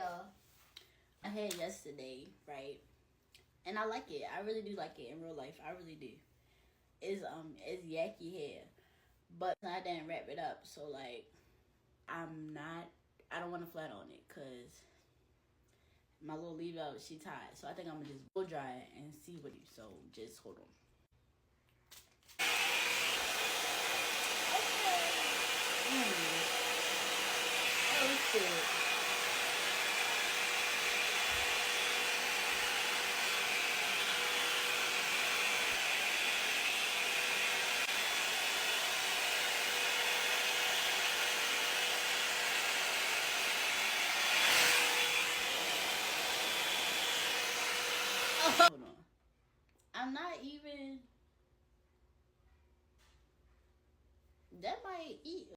hair I had yesterday, right? And I like it. I really do like it in real life. I really do. It's yaki hair, but I didn't wrap it up. So like, I'm not. I don't want to flat on it because my little leave out she tied. So I think I'm gonna just blow dry it and see what you. So just hold on. Mm. Oh shit. Hold on. I'm not even.